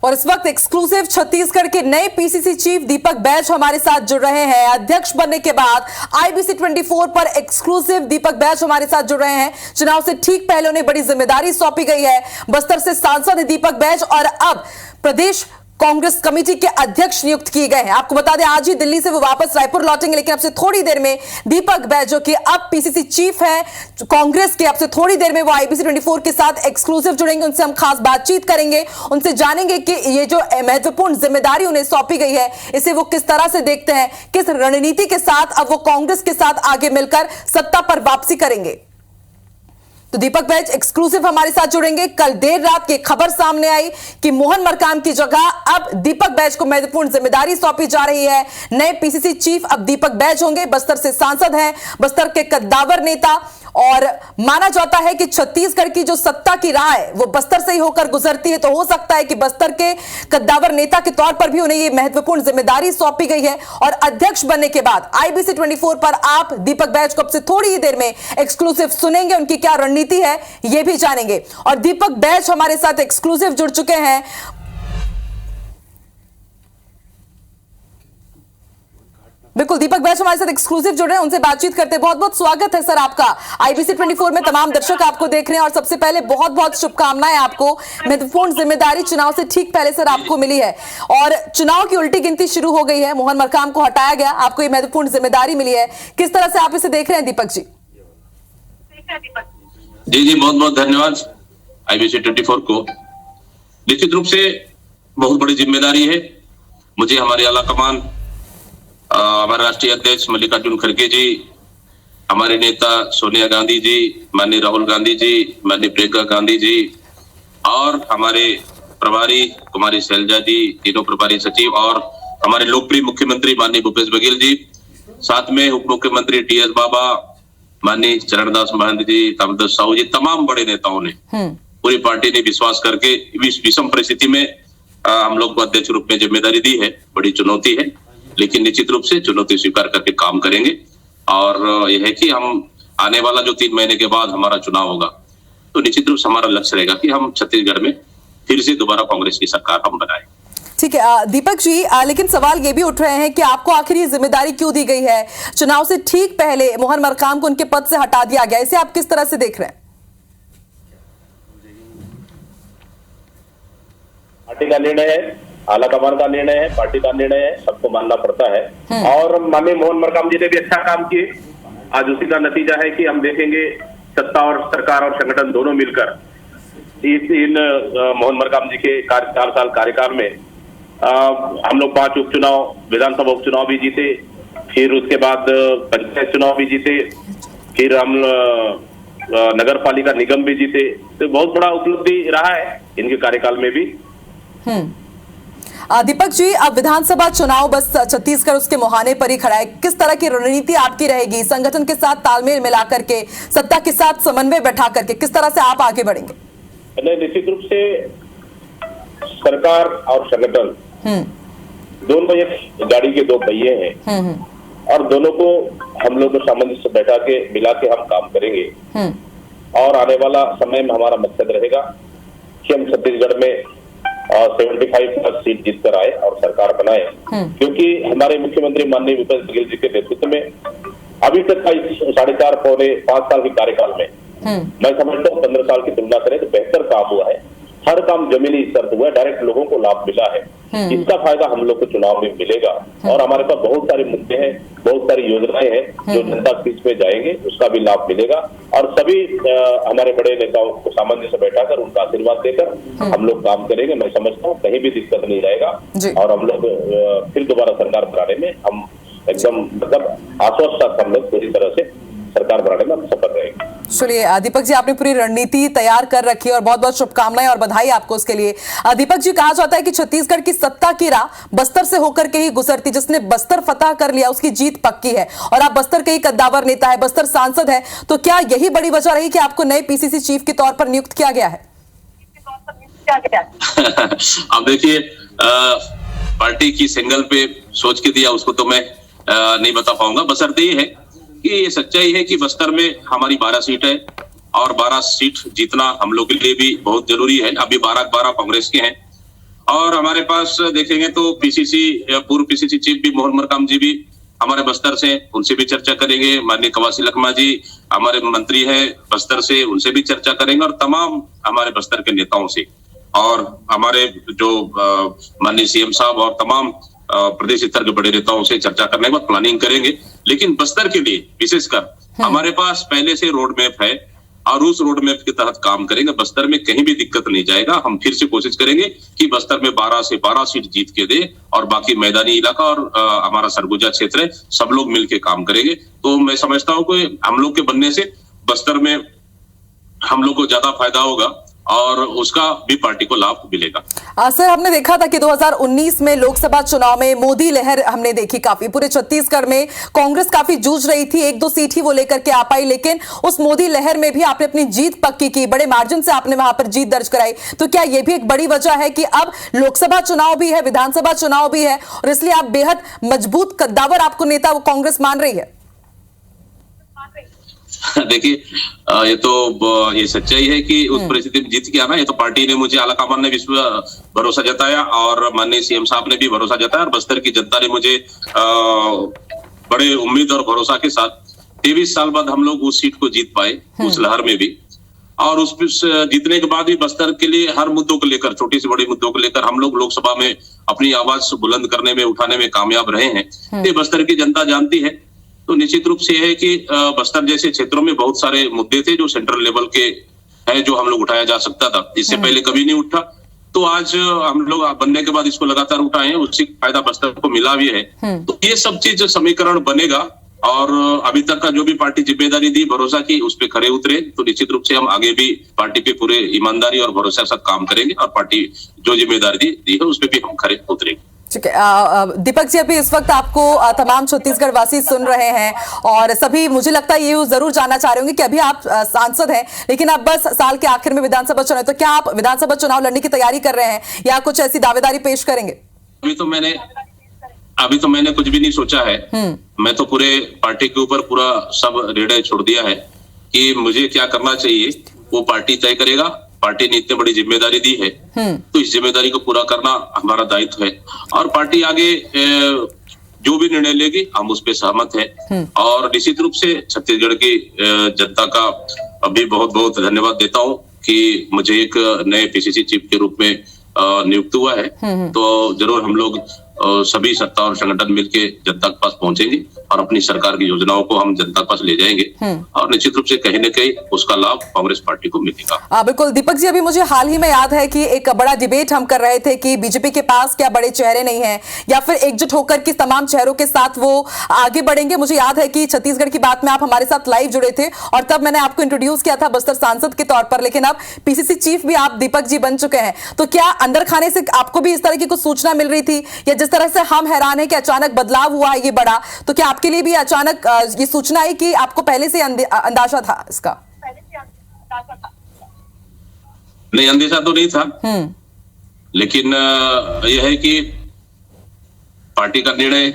और इस वक्त एक्सक्लूसिव छत्तीसगढ़ के नए पीसीसी चीफ दीपक बैज हमारे साथ जुड़ रहे हैं। अध्यक्ष बनने के बाद आईबीसी 24 पर एक्सक्लूसिव दीपक बैज हमारे साथ जुड़ रहे हैं। चुनाव से ठीक पहले उन्हें बड़ी जिम्मेदारी सौंपी गई है। बस्तर से सांसद है दीपक बैज और अब प्रदेश कांग्रेस कमेटी के अध्यक्ष नियुक्त किए गए हैं। आपको बता दें आज ही दिल्ली से वो वापस रायपुर लौटेंगे, लेकिन अब से थोड़ी देर में दीपक बैज जो कि अब पीसीसी चीफ हैं कांग्रेस के, अब से थोड़ी देर में वो आईबीसी 24 के साथ एक्सक्लूसिव जुड़ेंगे। उनसे हम खास बातचीत करेंगे, उनसे जानेंगे कि ये जो महत्वपूर्ण जिम्मेदारी उन्हें सौंपी गई है इसे वो किस तरह से देखते हैं, किस रणनीति के साथ अब वो कांग्रेस के साथ आगे मिलकर सत्ता पर वापसी करेंगे। तो दीपक बैज एक्सक्लूसिव हमारे साथ जुड़ेंगे। कल देर रात की खबर सामने आई कि मोहन मरकाम की जगह अब दीपक बैज को महत्वपूर्ण जिम्मेदारी सौंपी जा रही है। नए पीसीसी चीफ अब दीपक बैज होंगे। बस्तर से सांसद हैं, बस्तर के कद्दावर नेता, और माना जाता है कि छत्तीसगढ़ की जो सत्ता की राह है वो बस्तर से ही होकर गुजरती है। तो हो सकता है कि बस्तर के कद्दावर नेता के तौर पर भी उन्हें ये महत्वपूर्ण जिम्मेदारी सौंपी गई है। और अध्यक्ष बनने के बाद आईबीसी 24 पर आप दीपक बैज को अब से थोड़ी ही देर में एक्सक्लूसिव सुनेंगे, उनकी क्या रणनीति है ये भी जानेंगे। और दीपक बैज हमारे साथ एक्सक्लूसिव जुड़ चुके हैं। बिल्कुल, दीपक बैज हमारे साथ एक्सक्लूसिव जुड़ रहे हैं, उनसे बातचीत करते हैं। बहुत बहुत स्वागत है सर आपका आईबीसी 24 में। तमाम दर्शक आपको देख रहे हैं और सबसे पहले बहुत बहुत शुभकामनाएं आपको। महत्वपूर्ण जिम्मेदारी चुनाव से ठीक पहले सर आपको मिली है और चुनाव की उल्टी गिनती शुरू हो गई है। मोहन मरकाम को हटाया गया, आपको ये महत्वपूर्ण जिम्मेदारी मिली है। किस तरह से आप इसे देख रहे हैं दीपक जी? जी बहुत बहुत धन्यवाद आईबीसी 24 को। निश्चित रूप से बहुत बड़ी जिम्मेदारी है मुझे। हमारे आला कमान, हमारे राष्ट्रीय अध्यक्ष मल्लिकार्जुन खड़गे जी, हमारे नेता सोनिया गांधी जी, माननीय राहुल गांधी जी, माननीय प्रियंका गांधी जी, और हमारे प्रभारी कुमारी शैलजा जी, तीनों प्रभारी सचिव, और हमारे लोकप्रिय मुख्यमंत्री माननीय भूपेश बघेल जी, साथ में उप मुख्यमंत्री टीएस बाबा, माननीय चरणदास महंत जी, तामदास साहू जी, तमाम बड़े नेताओं ने, पूरी पार्टी ने विश्वास करके इस विषम परिस्थिति में हम लोग को अध्यक्ष रूप में जिम्मेदारी दी है। बड़ी चुनौती है, लेकिन निश्चित रूप से चुनौती स्वीकार करके काम करेंगे। और यह है कि हम आने वाला जो 3 महीने के बाद हमारा चुनाव होगा, तो निश्चित रूप से हमारा लक्ष्य रहेगा कि हम छत्तीसगढ़ में फिर से दोबारा कांग्रेस की सरकार हम बनाएं। ठीक है दीपक जी, लेकिन सवाल ये भी उठ रहे हैं कि आपको आखिर ये जिम्मेदारी क्यों दी गई है? चुनाव से ठीक पहले मोहन मरकाम को उनके पद से हटा दिया गया, इसे आप किस तरह से देख रहे हैं? पार्टी का निर्णय है, आला कमान का निर्णय है, पार्टी का निर्णय है, सबको मानना पड़ता है। और माननीय मोहन मरकाम जी ने भी अच्छा काम किए। आज उसी का नतीजा है कि हम देखेंगे सत्ता और सरकार और संगठन दोनों मिलकर इन मोहन मरकाम जी के 4 साल कार्यकाल में हम लोग 5 उपचुनाव, विधानसभा उपचुनाव भी जीते, फिर उसके बाद पंचायत चुनाव भी जीते, फिर हम नगर पालिका निगम भी जीते। तो बहुत बड़ा उपलब्धि रहा है इनके कार्यकाल में भी। दीपक जी, अब विधानसभा चुनाव बस छत्तीसगढ़ उसके मुहाने पर ही खड़ा है। किस तरह की रणनीति आपकी रहेगी? संगठन के साथ तालमेल मिलाकर के, सत्ता के साथ समन्वय बैठा करके किस तरह से आप आगे बढ़ेंगे? निश्चित रूप से सरकार और संगठन दोनों एक गाड़ी के 2 पहिए हैं और दोनों को हम लोग सामंजस्य बैठा के मिला के हम काम करेंगे। और आने वाला समय में हमारा मकसद रहेगा कि हम छत्तीसगढ़ में 75+ सीट जीत कर आए और सरकार बनाए, क्योंकि हमारे मुख्यमंत्री माननीय भूपेश बघेल जी के नेतृत्व में अभी तक का 4.5 पौने 5 साल के कार्यकाल में मैं समझता हूँ 15 साल की तुलना करें तो बेहतर काम हुआ है। हर काम जमीनी स्तर पर हुआ है, डायरेक्ट लोगों को लाभ मिला है। इसका फायदा हम लोग को चुनाव में मिलेगा। और हमारे पास बहुत सारे मुद्दे हैं, बहुत सारी योजनाएं हैं जो जनता के बीच में जाएंगे, उसका भी लाभ मिलेगा। और सभी हमारे बड़े नेताओं को सामंजस्य बैठाकर उनका आशीर्वाद देकर हम लोग काम करेंगे। मैं समझता हूँ कहीं भी दिक्कत नहीं जाएगा और हम लोग फिर दोबारा सरकार बनाने में हम एकदम मतलब आश्वस्त हम लोग पूरी तरह से सरकार बनाने में हम सफल रहेंगे। चलिए दीपक जी, आपने पूरी रणनीति तैयार कर रखी है और बहुत बहुत शुभकामनाएं और बधाई आपको उसके लिए। दीपक जी, कहा जाता है कि छत्तीसगढ़ की सत्ता की राह बस्तर से होकर के ही गुजरती, जिसने बस्तर फतह कर लिया उसकी जीत पक्की है। और आप बस्तर के ही कद्दावर नेता है, बस्तर सांसद है, तो क्या यही बड़ी वजह रही कि आपको नए पीसीसी चीफ के तौर पर नियुक्त किया गया है? अब देखिए, पार्टी की सिंगल पे सोच के दिया उसको तो मैं नहीं बता पाऊंगा। बशर्ते ये है कि ये सच्चाई है कि बस्तर में हमारी 12 सीट है और 12 सीट जीतना हम लोग के लिए भी बहुत जरूरी है। अभी 12 कांग्रेस के हैं और हमारे पास देखेंगे तो पीसीसी पूर्व पीसीसी चीफ भी मोहन मरकाम जी भी हमारे बस्तर से, उनसे भी चर्चा करेंगे। माननीय कवासी लखमा जी हमारे मंत्री हैं बस्तर से, उनसे भी चर्चा करेंगे और तमाम हमारे बस्तर के नेताओं से, और हमारे जो माननीय सीएम साहब और तमाम प्रदेश स्तर के बड़े नेताओं से चर्चा करने के बाद प्लानिंग करेंगे। लेकिन बस्तर के लिए विशेषकर हमारे पास पहले से रोड मैप है और उस रोड मैप के तहत काम करेंगे। बस्तर में कहीं भी दिक्कत नहीं जाएगा। हम फिर से कोशिश करेंगे कि बस्तर में 12 से 12 सीट जीत के दे और बाकी मैदानी इलाका और हमारा सरगुजा क्षेत्र है, सब लोग मिलके काम करेंगे। तो मैं समझता हूं कि हम लोग के बनने से बस्तर में हम लोग को ज्यादा फायदा होगा और उसका भी पार्टी को लाभ मिलेगा। सर, हमने देखा था कि 2019 में लोकसभा चुनाव में मोदी लहर हमने देखी काफी, पूरे छत्तीसगढ़ में कांग्रेस काफी जूझ रही थी, 1-2 सीट ही वो लेकर के आ पाई, लेकिन उस मोदी लहर में भी आपने अपनी जीत पक्की की, बड़े मार्जिन से आपने वहां पर जीत दर्ज कराई। तो क्या यह भी एक बड़ी वजह है कि अब लोकसभा चुनाव भी है, विधानसभा चुनाव भी है और इसलिए आप बेहद मजबूत कद्दावर आपको नेता कांग्रेस मान रही है? देखिए, ये सच्चाई है कि उस परिस्थिति में जीत के आना, ये तो पार्टी ने, मुझे आलाकमान ने भरोसा जताया और माननीय सीएम साहब ने भी भरोसा जताया और बस्तर की जनता ने मुझे बड़े उम्मीद और भरोसा के साथ 23 साल बाद हम लोग उस सीट को जीत पाए, उस लहर में भी। और उस जीतने के बाद भी बस्तर के लिए हर मुद्दों को लेकर, छोटी से बड़ी मुद्दों को लेकर हम लोग लोकसभा में अपनी आवाज बुलंद करने में, उठाने में कामयाब रहे हैं। ये बस्तर की जनता जानती है। तो निश्चित रूप से है कि बस्तर जैसे क्षेत्रों में बहुत सारे मुद्दे थे जो सेंट्रल लेवल के है, जो हम लोग उठाया जा सकता था, इससे पहले कभी नहीं उठा। तो आज हम लोग बनने के बाद इसको लगातार उठाए हैं, उससे फायदा बस्तर को मिला भी है। तो ये सब चीज समीकरण बनेगा और अभी तक का जो भी पार्टी जिम्मेदारी दी, भरोसा की, उस पर खरे उतरे, तो निश्चित रूप से हम आगे भी पार्टी पे पूरे ईमानदारी और भरोसा के साथ काम करेंगे और पार्टी जो जिम्मेदारी दी है उस पर भी हम खरे उतरेंगे। ठीक है दीपक जी, अभी इस वक्त आपको तमाम छत्तीसगढ़ वासी सुन रहे हैं और सभी मुझे लगता है ये जरूर जानना चाह रहे होंगे कि अभी आप सांसद हैं, लेकिन अब बस साल के आखिर में विधानसभा चुनाव, तो क्या आप विधानसभा चुनाव लड़ने की तैयारी कर रहे हैं या कुछ ऐसी दावेदारी पेश करेंगे? अभी तो मैंने कुछ भी नहीं सोचा है। मैं तो पूरे पार्टी के ऊपर पूरा सब निर्णय छोड़ दिया है कि मुझे क्या करना चाहिए वो पार्टी तय करेगा। पार्टी ने इतनी बड़ी जिम्मेदारी दी है तो इस जिम्मेदारी को पूरा करना हमारा दायित्व है और पार्टी आगे जो भी निर्णय लेगी हम उस पर सहमत है। और निश्चित रूप से छत्तीसगढ़ की जनता का अभी बहुत बहुत धन्यवाद देता हूँ कि मुझे एक नए पीसीसी चीफ के रूप में नियुक्त हुआ है। तो जरूर हम लोग सभी सत्ता और संगठन मिलके जनता के पास पहुंचेंगे और अपनी सरकार की योजनाओं को हम जनता के पास ले जाएंगे और निश्चित रूप से कहीं न कहीं उसका लाभ कांग्रेस पार्टी को मिलेगा। बिल्कुल दीपक जी, अभी मुझे हाल ही में याद है कि एक बड़ा डिबेट हम कर रहे थे कि बीजेपी के पास क्या बड़े चेहरे नहीं हैं या फिर एकजुट होकर के तमाम चेहरों के साथ वो आगे बढ़ेंगे। मुझे याद है कि छत्तीसगढ़ की बात में आप हमारे साथ लाइव जुड़े थे और तब मैंने आपको इंट्रोड्यूस किया था बस्तर सांसद के तौर पर, लेकिन अब पीसीसी चीफ भी आप दीपक जी बन चुके हैं। तो क्या अंदर खाने से आपको भी इस तरह की कुछ सूचना मिल रही थी या जिस तरह से हम हैरान है कि अचानक बदलाव हुआ है ये बड़ा, तो क्या आपके लिए भी अचानक ये सूचना आई कि आपको पहले से अंदाजा था इसका? नहीं, अंदेशा तो नहीं था, लेकिन यह है कि पार्टी का निर्णय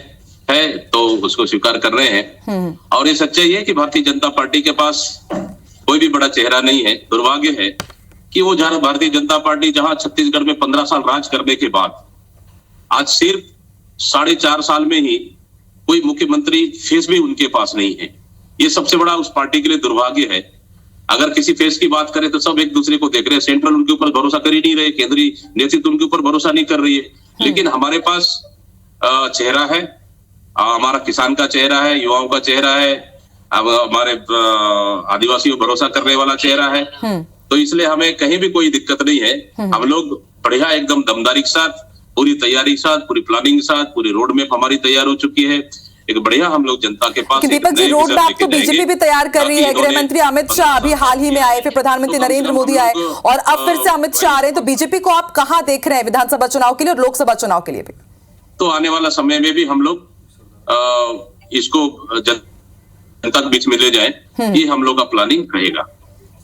है तो उसको स्वीकार कर रहे हैं। और ये सच्चाई है कि भारतीय जनता पार्टी के पास कोई भी बड़ा चेहरा नहीं है। दुर्भाग्य है कि वो जहां भारतीय जनता पार्टी जहां छत्तीसगढ़ में 15 साल राज करने के बाद आज सिर्फ 4.5 साल में ही कोई मुख्यमंत्री फेस भी उनके पास नहीं है। ये सबसे बड़ा उस पार्टी के लिए दुर्भाग्य है। अगर किसी फेस की बात करें तो सब एक दूसरे को देख रहे हैं, सेंट्रल उनके ऊपर भरोसा कर ही नहीं रहे, केंद्रीय नेतृत्व उनके ऊपर भरोसा नहीं कर रही है। लेकिन हमारे पास चेहरा है, हमारा किसान का चेहरा है, युवाओं का चेहरा है, अब हमारे आदिवासियों भरोसा करने वाला चेहरा है। तो इसलिए हमें कहीं भी कोई दिक्कत नहीं है। हम लोग बढ़िया एकदम दमदारी के साथ, पूरी तैयारी के साथ, पूरी प्लानिंग के साथ, पूरी रोड मैप हमारी तैयार हो चुकी है। एक बढ़िया हम लोग जनता के पास दीपक जी, रोड मैप तो बीजेपी भी तैयार कर रही है। गृह मंत्री अमित शाह अभी हाल ही में आए, फिर प्रधानमंत्री नरेंद्र मोदी आए और अब फिर से अमित शाह आ रहे हैं। तो बीजेपी को आप कहां देख रहे हैं विधानसभा चुनाव के लिए और लोकसभा चुनाव के लिए भी? तो आने वाला समय में भी हम लोग इसको जनता के बीच में ले जाए, ये हम लोग का प्लानिंग रहेगा।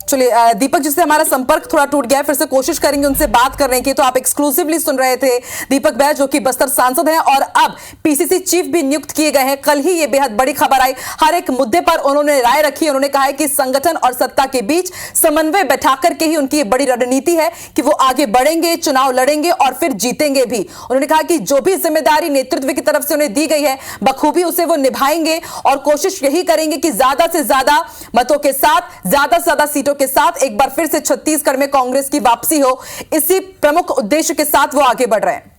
चलिए दीपक जी से हमारा संपर्क थोड़ा टूट गया है, फिर से कोशिश करेंगे उनसे बात करने की। तो आप एक्सक्लूसिवली सुन रहे थे दीपक बैज जो कि बस्तर सांसद हैं और अब पीसीसी चीफ भी नियुक्त किए गए हैं। कल ही ये बेहद बड़ी खबर आई, हर एक मुद्दे पर उन्होंने राय रखी। उन्होंने कहा है कि संगठन और सत्ता के बीच समन्वय बैठाकर के ही उनकी बड़ी रणनीति है कि वो आगे बढ़ेंगे, चुनाव लड़ेंगे और फिर जीतेंगे भी। उन्होंने कहा कि जो भी जिम्मेदारी नेतृत्व की तरफ से उन्हें दी गई है बखूबी उसे वो निभाएंगे और कोशिश यही करेंगे कि ज्यादा से ज्यादा मतों के साथ, ज्यादा से ज्यादा सीटों के साथ एक बार फिर से छत्तीसगढ़ में कांग्रेस की वापसी हो। इसी प्रमुख उद्देश्य के साथ वो आगे बढ़ रहे हैं।